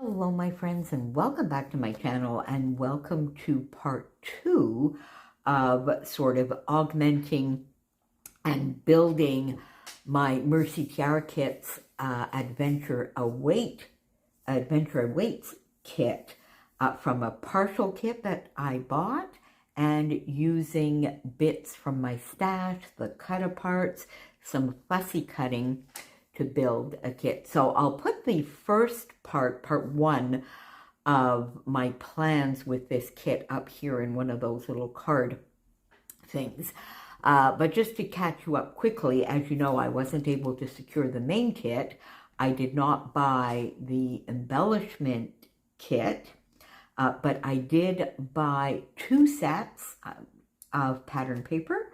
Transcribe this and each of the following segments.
Hello my friends, and welcome back to my channel, and welcome to part 2 of sort of augmenting and building my Mercy Tiara Kit's Adventure Awaits kit from a partial kit that I bought, and using bits from my stash, the cut-aparts, some fussy cutting to build a kit. So I'll put the first part 1 of my plans with this kit up here in one of those little card things. But just to catch you up quickly, as you know, I wasn't able to secure the main kit. I did not buy the embellishment kit, but I did buy 2 sets of pattern paper.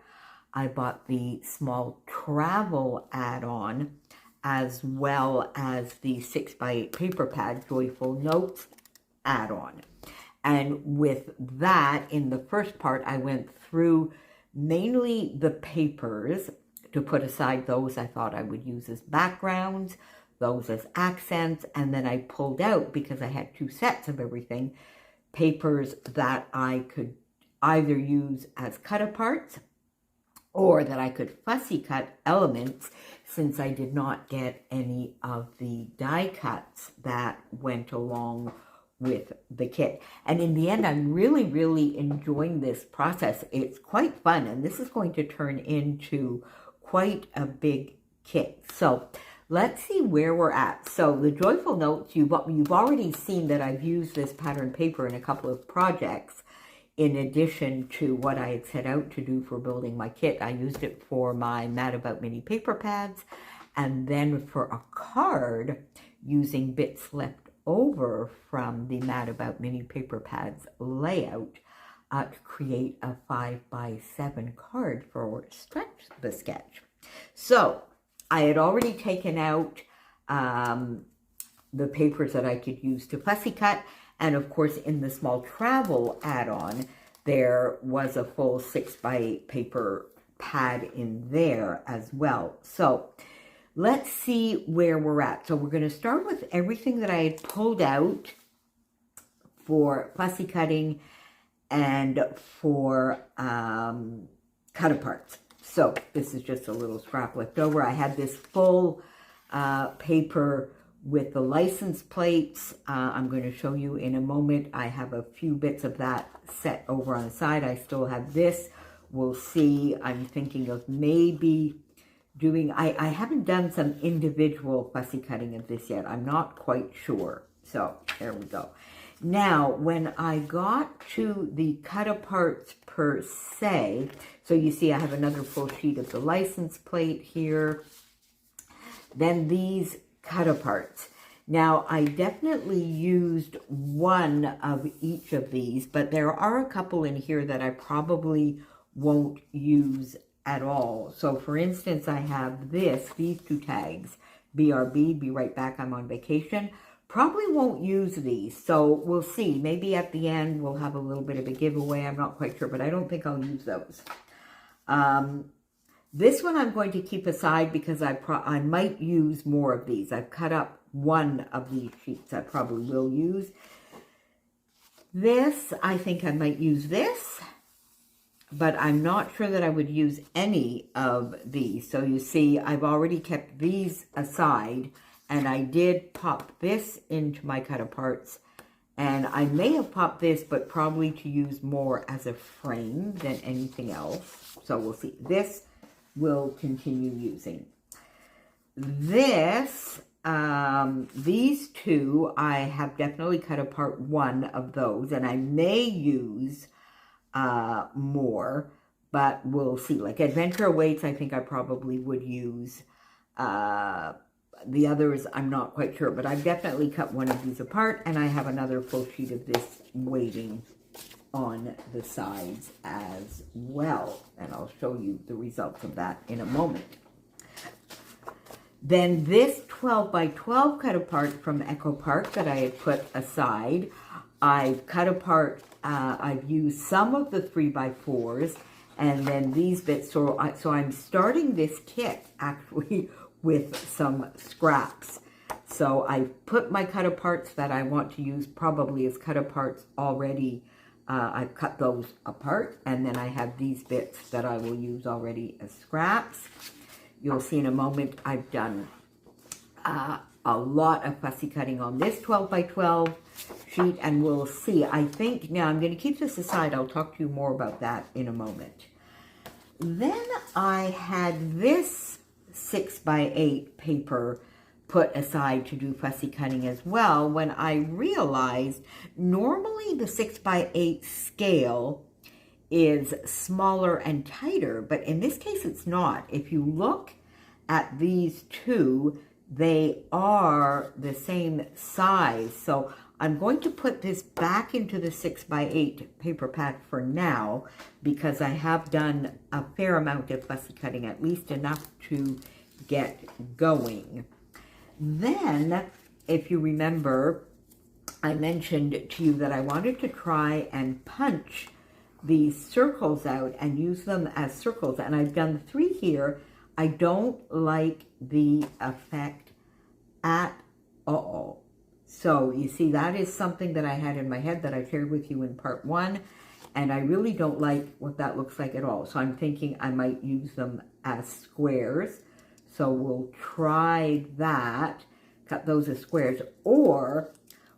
I bought the small travel add-on, as well as the 6x8 paper pad Joyful Notes add-on. And with that, in the first part, I went through mainly the papers to put aside those I thought I would use as backgrounds, those as accents, and then I pulled out, because I had 2 sets of everything, papers that I could either use as cut-aparts or that I could fussy cut elements, since I did not get any of the die cuts that went along with the kit. And in the end, I'm really enjoying this process. It's quite fun, and this is going to turn into quite a big kit. So let's see where we're at. So the Joyful Notes, you've already seen that I've used this pattern paper in a couple of projects. In addition to what I had set out to do for building my kit, I used it for my Mad About Mini paper pads, and then for a card using bits left over from the Mad About Mini paper pads layout to create a 5x7 card for Stretch the Sketch. So I had already taken out the papers that I could use to fussy cut. And of course, in the small travel add-on, there was a full 6x8 paper pad in there as well. So let's see where we're at. So we're going to start with everything that I had pulled out for fussy cutting and for cut-aparts. So this is just a little scrap left over. I had this full paper with the license plates. I'm going to show you in a moment. I have a few bits of that set over on the side. I still have this. We'll see. I'm thinking of maybe doing, I haven't done some individual fussy cutting of this yet. I'm not quite sure. So there we go. Now, when I got to the cut-aparts per se, so you see I have another full sheet of the license plate here. Then these cut-aparts. Now, I definitely used one of each of these, but there are a couple in here that I probably won't use at all. So, for instance, I have these 2 tags, BRB, be right back, I'm on vacation. Probably won't use these, so we'll see. Maybe at the end we'll have a little bit of a giveaway. I'm not quite sure, but I don't think I'll use those. This one I'm going to keep aside because I might use more of these. I've cut up one of these sheets I probably will use. This, I think I might use this, but I'm not sure that I would use any of these. So you see, I've already kept these aside, and I did pop this into my cut-aparts, and I may have popped this, but probably to use more as a frame than anything else. So we'll see. This will continue using. This, these 2, I have definitely cut apart one of those, and I may use more, but we'll see. Like Adventure Awaits, I think I probably would use. The others, I'm not quite sure, but I've definitely cut one of these apart, and I have another full sheet of this waiting on the sides as well, and I'll show you the results of that in a moment. Then this 12x12 cut apart from Echo Park that I had put aside, I've cut apart, I've used some of the 3x4s, and then these bits, so I'm starting this kit actually with some scraps. So I put my cut aparts that I want to use probably as cut aparts already. I've cut those apart, and then I have these bits that I will use already as scraps. You'll see in a moment I've done a lot of fussy cutting on this 12 by 12 sheet, and we'll see. I think, now I'm going to keep this aside. I'll talk to you more about that in a moment. Then I had this 6 by 8 paper put aside to do fussy cutting as well, when I realized normally the 6 by 8 scale is smaller and tighter, but in this case it's not. If you look at these two, they are the same size. So I'm going to put this back into the 6 by 8 paper pad for now, because I have done a fair amount of fussy cutting, at least enough to get going. Then, if you remember, I mentioned to you that I wanted to try and punch these circles out and use them as circles, and I've done 3 here. I don't like the effect at all. So you see, that is something that I had in my head that I shared with you in part 1, and I really don't like what that looks like at all. So I'm thinking I might use them as squares. So we'll try that, cut those as squares. Or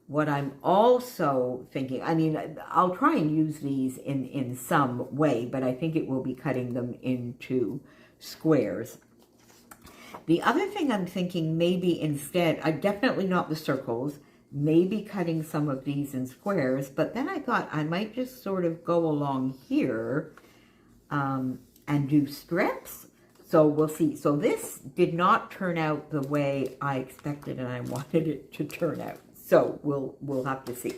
what I'm also thinking, I mean, I'll try and use these in some way, but I think it will be cutting them into squares. The other thing I'm thinking, maybe instead, definitely not the circles, maybe cutting some of these in squares, but then I thought I might just sort of go along here and do strips. So we'll see. So this did not turn out the way I expected and I wanted it to turn out. So we'll have to see.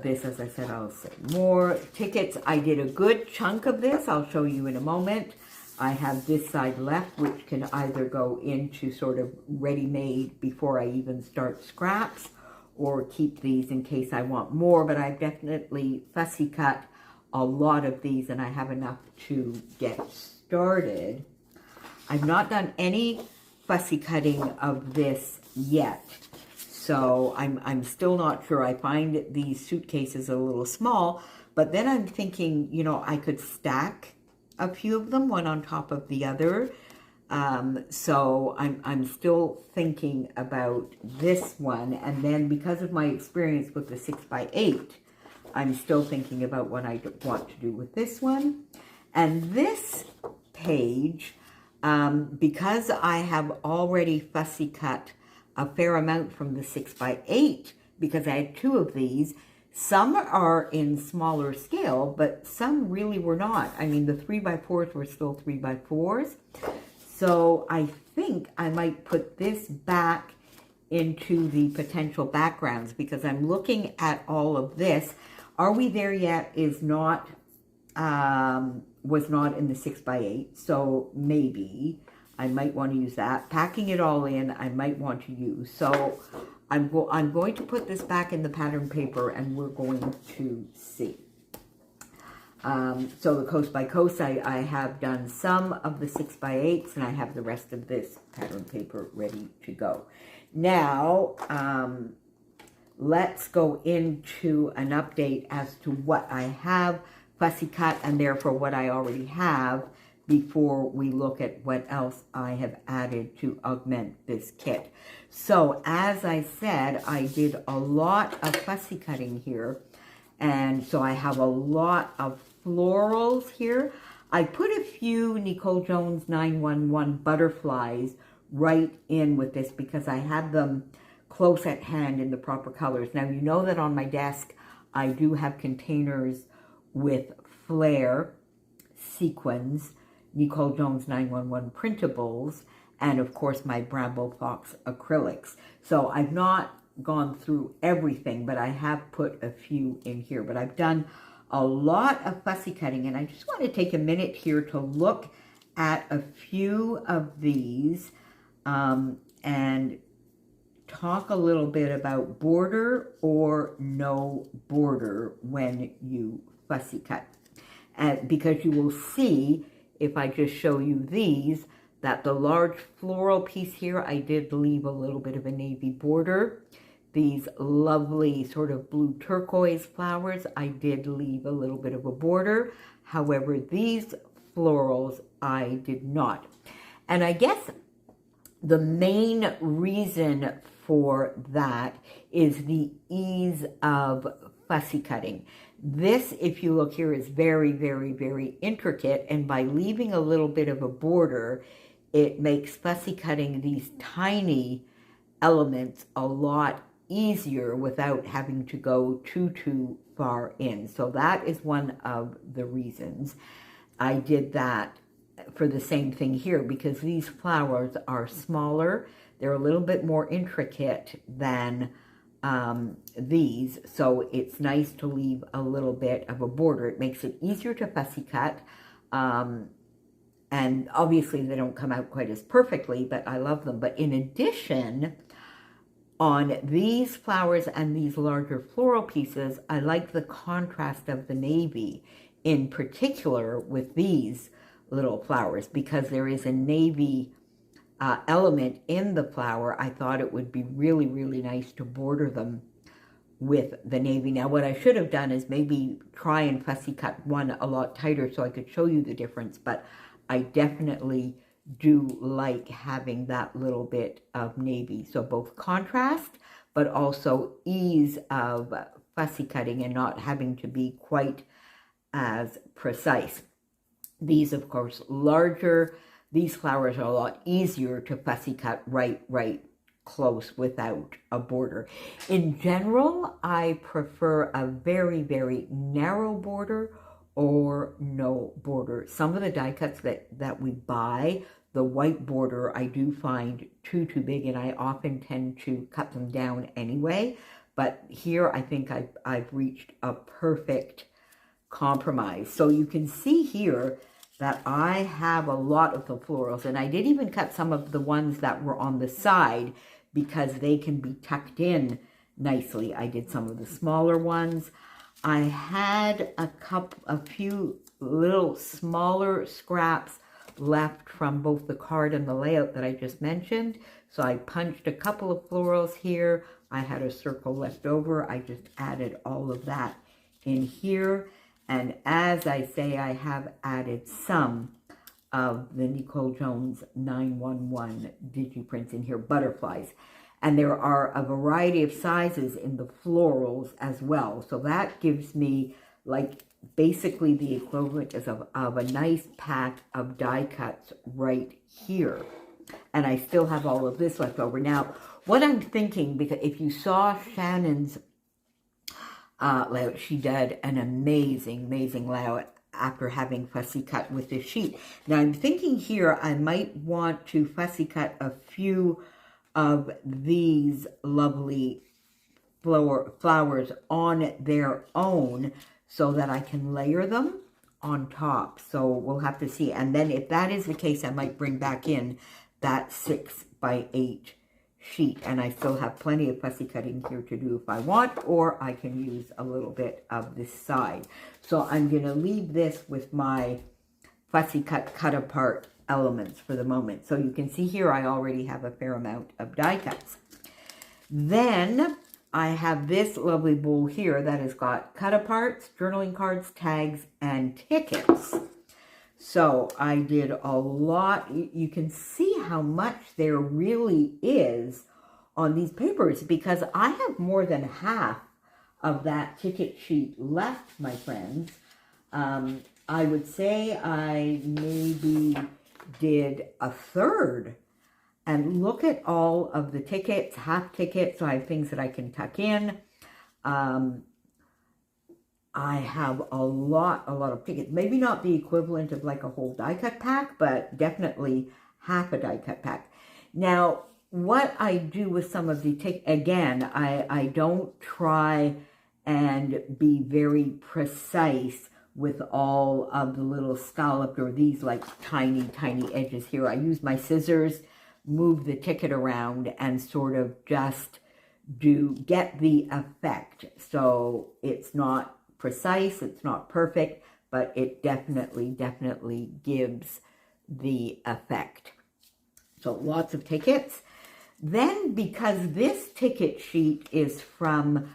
This, as I said, I'll say more. Tickets, I did a good chunk of this. I'll show you in a moment. I have this side left, which can either go into sort of ready-made before I even start scraps, or keep these in case I want more. But I've definitely fussy cut a lot of these, and I have enough to get started. I've not done any fussy cutting of this yet, so I'm still not sure. I find these suitcases a little small, but then I'm thinking, you know, I could stack a few of them, one on top of the other. So I'm still thinking about this one, and then because of my experience with the 6 by 8, I'm still thinking about what I want to do with this one. And this page, because I have already fussy cut a fair amount from the 6 by 8, because I had 2 of these, some are in smaller scale, but some really were not. I mean, the 3 by 4s were still 3 by 4s. So I think I might put this back into the potential backgrounds, because I'm looking at all of this. Are We There Yet is not, was not in the 6 by 8, so maybe I might want to use that. Packing It All In, I might want to use. So I'm going to put this back in the pattern paper, and we're going to see. So the Coast by Coast, I have done some of the 6 by 8s, and I have the rest of this pattern paper ready to go. Now, let's go into an update as to what I have fussy cut, and therefore what I already have, before we look at what else I have added to augment this kit. So as I said, I did a lot of fussy cutting here, and so I have a lot of florals here. I put a few Nicole Jones 911 butterflies right in with this because I had them close at hand in the proper colors. Now, you know that on my desk I do have containers with flare sequins, Nicole Jones 911 printables, and of course my Bramble Fox acrylics. So I've not gone through everything, but I have put a few in here. But I've done a lot of fussy cutting, and I just want to take a minute here to look at a few of these and talk a little bit about border or no border when you fussy cut. Because you will see, if I just show you these, that the large floral piece here, I did leave a little bit of a navy border. These lovely sort of blue turquoise flowers, I did leave a little bit of a border. However, these florals, I did not. And I guess the main reason for that is the ease of fussy cutting. This, if you look here, is very, very, very intricate. And by leaving a little bit of a border, it makes fussy cutting these tiny elements a lot easier without having to go too far in. So that is one of the reasons I did that for the same thing here, because these flowers are smaller. They're a little bit more intricate than these, so it's nice to leave a little bit of a border. It makes it easier to fussy cut, and obviously they don't come out quite as perfectly, but I love them. But in addition, on these flowers and these larger floral pieces, I like the contrast of the navy, in particular with these little flowers, because there is a navy element in the flower. I thought it would be really, really nice to border them with the navy. Now, what I should have done is maybe try and fussy cut one a lot tighter so I could show you the difference, but I definitely do like having that little bit of navy. So both contrast, but also ease of fussy cutting and not having to be quite as precise. These, of course, larger. These flowers are a lot easier to fussy cut right close without a border. In general, I prefer a very, very narrow border or no border. Some of the die cuts that we buy, the white border, I do find too big, and I often tend to cut them down anyway. But here, I think I've reached a perfect compromise. So you can see here that I have a lot of the florals, and I did even cut some of the ones that were on the side because they can be tucked in nicely. I did some of the smaller ones. I had a few little smaller scraps left from both the card and the layout that I just mentioned. So I punched a couple of florals here. I had a circle left over. I just added all of that in here. And as I say, I have added some of the Nicole Jones 911 digiprints in here, butterflies. And there are a variety of sizes in the florals as well. So that gives me like basically the equivalent of a nice pack of die cuts right here. And I still have all of this left over. Now, what I'm thinking, because if you saw Shannon's layout, she did an amazing layout after having fussy cut with this sheet. Now I'm thinking here I might want to fussy cut a few of these lovely flowers on their own so that I can layer them on top. So we'll have to see. And then if that is the case, I might bring back in that 6x8 sheet, and I still have plenty of fussy cutting here to do if I want, or I can use a little bit of this side. So I'm going to leave this with my fussy cut apart elements for the moment. So you can see here I already have a fair amount of die cuts. Then I have this lovely bowl here that has got cut aparts, journaling cards, tags, and tickets. So I did a lot. You can see how much there really is on these papers, because I have more than half of that ticket sheet left, my friends. I would say I maybe did a third. And look at all of the tickets, half tickets. So I have things that I can tuck in. I have a lot of tickets. Maybe not the equivalent of like a whole die cut pack, but definitely half a die cut pack. Now, what I do with some of the tickets, again, I don't try and be very precise with all of the little scalloped or these like tiny edges here. I use my scissors, move the ticket around, and sort of just get the effect. So it's not precise, it's not perfect, but it definitely gives the effect. So lots of tickets. Then, because this ticket sheet is from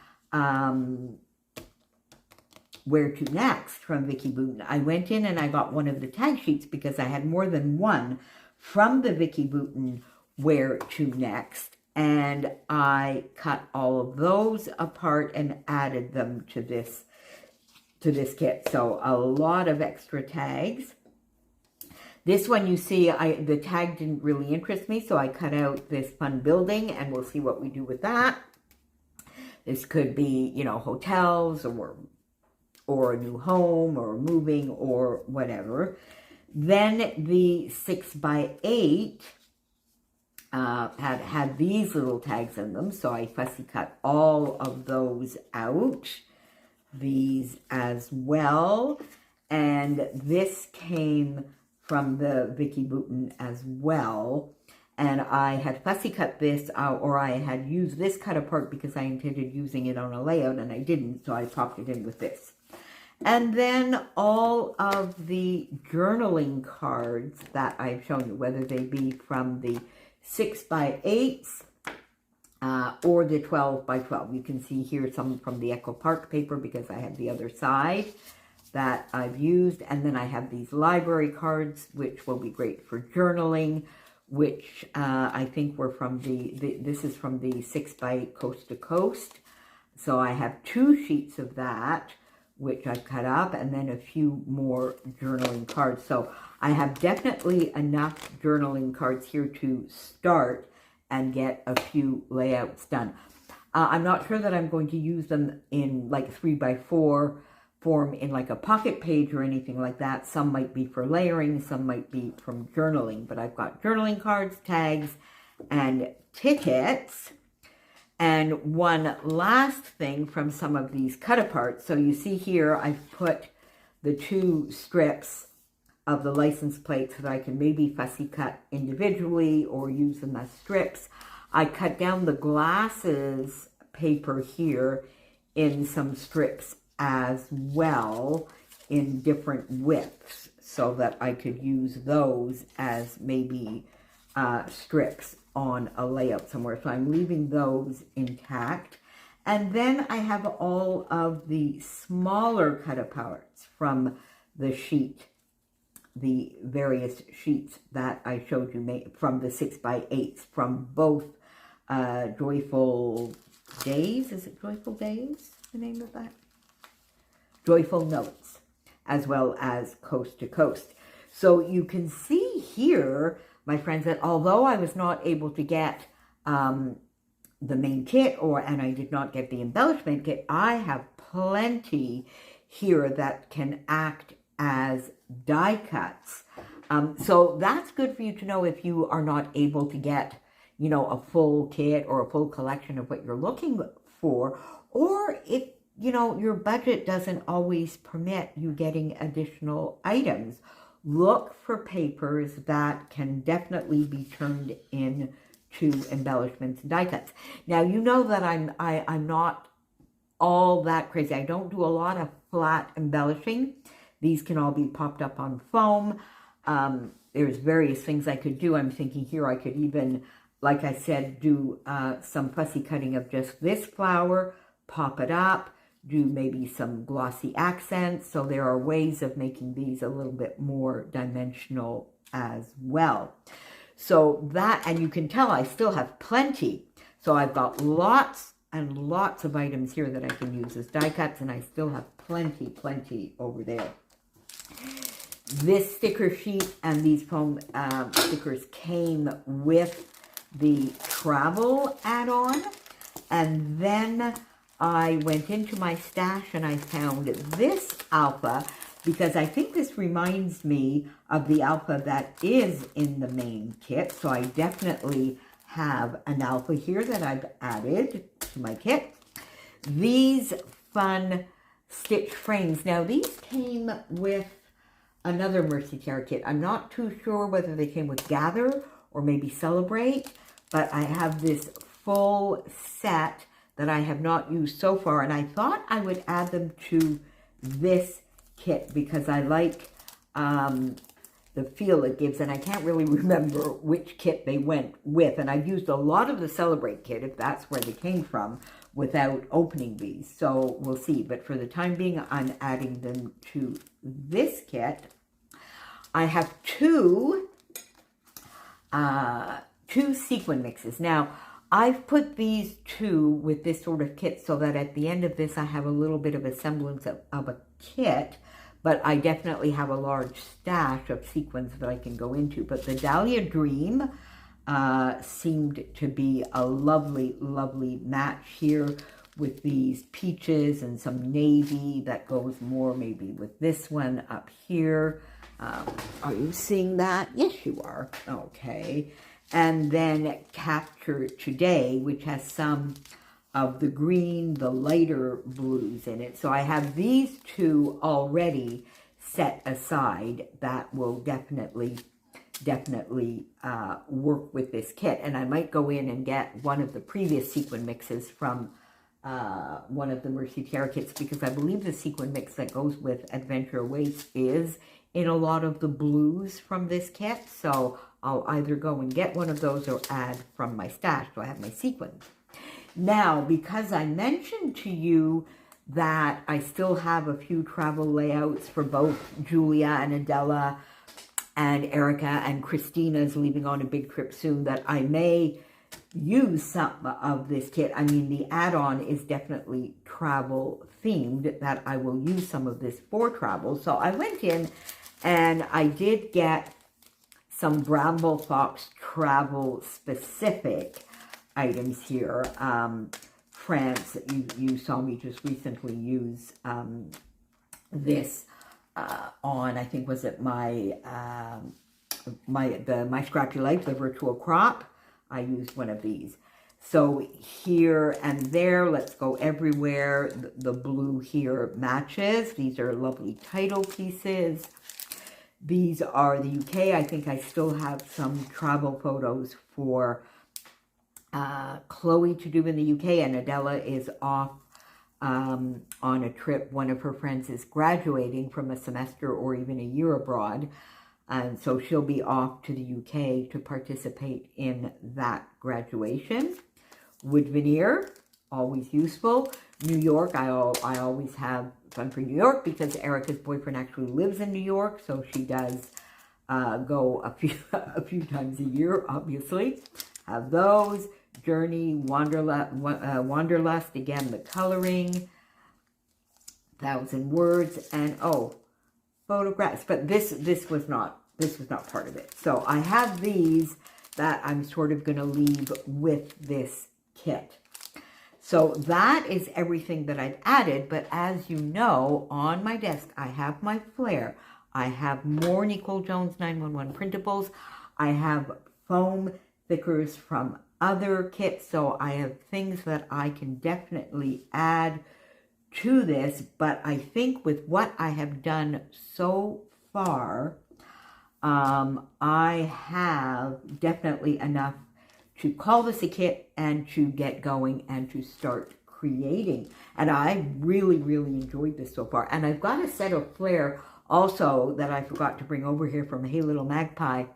Where to Next from Vicki Boutin, I went in and I got one of the tag sheets because I had more than one from the Vicki Boutin Where to Next. And I cut all of those apart and added them to this kit. So a lot of extra tags. This one, you see, the tag didn't really interest me, so I cut out this fun building, and we'll see what we do with that. This could be, you know, hotels or a new home or moving or whatever. Then the 6x8 had these little tags in them, so I fussy cut all of those out. These as well. And this came from the Vicki Boutin as well. And I had fussy cut this, or I had used this cut apart because I intended using it on a layout, and I didn't, so I popped it in with this. And then all of the journaling cards that I've shown you, whether they be from the 6x8s or the 12x12. You can see here some from the Echo Park paper because I have the other side that I've used. And then I have these library cards, which will be great for journaling, which I think were from this is from the 6x Coast to Coast. So I have 2 sheets of that, which I've cut up, and then a few more journaling cards. So I have definitely enough journaling cards here to start and get a few layouts done. I'm not sure that I'm going to use them in like 3x4 form in like a pocket page or anything like that. Some might be for layering, some might be from journaling, but I've got journaling cards, tags, and tickets. And one last thing from some of these cut aparts. So you see here, I've put the 2 strips of the license plates that I can maybe fussy cut individually or use them as strips. I cut down the glasses paper here in some strips as well in different widths so that I could use those as maybe strips on a layout somewhere. So I'm leaving those intact. And then I have all of the smaller cut aparts from the sheet, the various sheets that I showed you from the 6x8s from both Joyful Days. Is it Joyful Days, the name of that? Joyful Notes, as well as Coast to Coast. So you can see here, my friends, that although I was not able to get the main kit, and I did not get the embellishment kit, I have plenty here that can act as die cuts. So that's good for you to know if you are not able to get, you know, a full kit or a full collection of what you're looking for, or if, you know, your budget doesn't always permit you getting additional items. Look for papers that can definitely be turned into embellishments and die cuts. Now, you know that I'm not all that crazy. I don't do a lot of flat embellishing. These can all be popped up on foam. There's various things I could do. I'm thinking here I could even, like I said, do some fussy cutting of just this flower, pop it up, do maybe some glossy accents. So there are ways of making these a little bit more dimensional as well. So that, and you can tell I still have plenty. So I've got lots and lots of items here that I can use as die cuts, and I still have plenty over there. This sticker sheet and these foam stickers came with the travel add-on, and then I went into my stash and I found this alpha because I think this reminds me of the alpha that is in the main kit. So I definitely have an alpha here that I've added to my kit. These fun stitch frames. Now these came with another Mercy Terra kit. I'm not too sure whether they came with Gather or maybe Celebrate, but I have this full set that I have not used so far, and I thought I would add them to this kit because I like the the feel it gives, and I can't really remember which kit they went with. And I've used a lot of the Celebrate kit, if that's where they came from, without opening these. So we'll see. But for the time being, I'm adding them to this kit. I have two sequin mixes. Now, I've put these two with this sort of kit so that at the end of this, I have a little bit of a semblance of a kit. But I definitely have a large stash of sequins that I can go into. But the Dahlia Dream seemed to be a lovely, lovely match here with these peaches and some navy that goes more maybe with this one up here. Are you seeing that? Yes, you are. Okay. And then Capture Today, which has some of the green, the lighter blues in it. So I have these two already set aside that will definitely work with this kit. And I might go in and get one of the previous sequin mixes from one of the Mercy Tiara kits, because I believe the sequin mix that goes with Adventure Awaits is in a lot of the blues from this kit. So I'll either go and get one of those or add from my stash. So I have my sequins. Now, because I mentioned to you that I still have a few travel layouts for both Julia and Adela and Erica, and Christina's leaving on a big trip soon, that I may use some of this kit. I mean, the add-on is definitely travel themed, that I will use some of this for travel. So I went in and I did get some Bramble Fox travel specific items here. France, you saw me just recently use this on, I think, was it my My Scrappy Life, the virtual crop. I used one of these. So here and there, let's go everywhere. The blue here matches. These are lovely title pieces. These are the UK. I think I still have some travel photos for Chloe to do in the UK, and Adela is off on a trip. One of her friends is graduating from a semester or even a year abroad, and so she'll be off to the UK to participate in that graduation. Wood veneer, always useful. New York, I always have fun for New York because Erica's boyfriend actually lives in New York, so she does go a few times a year, obviously. Have those. Journey, Wanderlust, again, the coloring, 1,000 words, and photographs. But this was not part of it. So I have these that I'm sort of going to leave with this kit. So that is everything that I've added. But as you know, on my desk, I have my flare. I have more Nicole Jones 911 printables. I have foam thickers from other kits. So I have things that I can definitely add to this. But I think with what I have done so far, I have definitely enough to call this a kit and to get going and to start creating. And I really, really enjoyed this so far. And I've got a set of flare also that I forgot to bring over here from Hey Little Magpie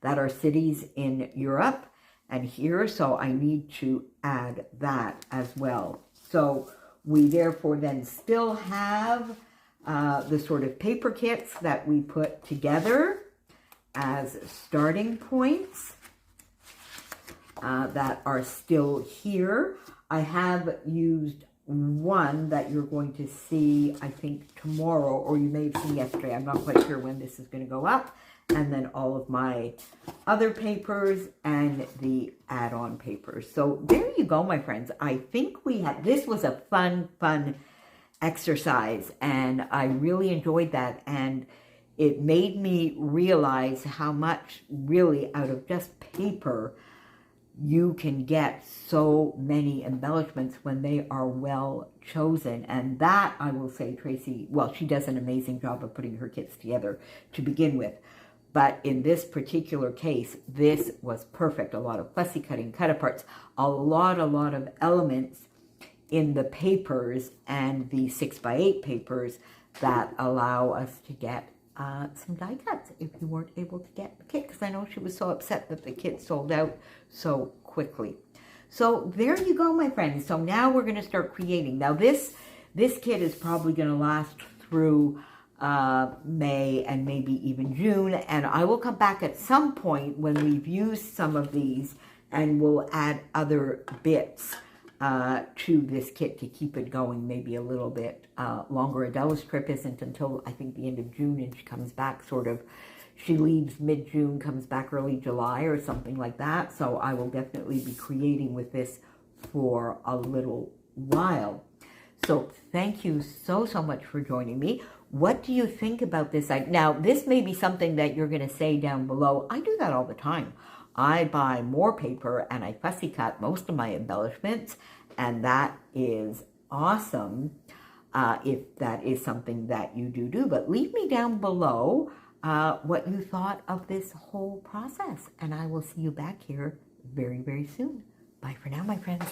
that are cities in Europe and here. So I need to add that as well. So we therefore then still have the sort of paper kits that we put together as starting points that are still here. I have used one that you're going to see, I think, tomorrow, or you may have seen yesterday. I'm not quite sure when this is going to go up. And then all of my other papers and the add-on papers. So there you go, my friends. I think we had, this was a fun exercise, and I really enjoyed that. And it made me realize how much really out of just paper you can get so many embellishments when they are well chosen. And that, I will say, Tracy, well, she does an amazing job of putting her kits together to begin with. But in this particular case, this was perfect. A lot of fussy cutting, cut-aparts, a lot of elements in the papers and the 6x8 papers that allow us to get some die cuts if you weren't able to get the kit, because I know she was so upset that the kit sold out so quickly. So there you go, my friends. So now we're going to start creating. Now this kit is probably going to last through May and maybe even June, and I will come back at some point when we've used some of these and we'll add other bits to this kit to keep it going maybe a little bit longer. Adela's trip isn't until I think the end of June, and she comes back she leaves mid-June, comes back early July or something like that. So I will definitely be creating with this for a little while. So thank you so much for joining me. What do you think about this? Now, this may be something that you're going to say down below. I do that all the time. I buy more paper and I fussy cut most of my embellishments, and that is awesome if that is something that you do. But leave me down below what you thought of this whole process, and I will see you back here very, very soon. Bye for now, my friends.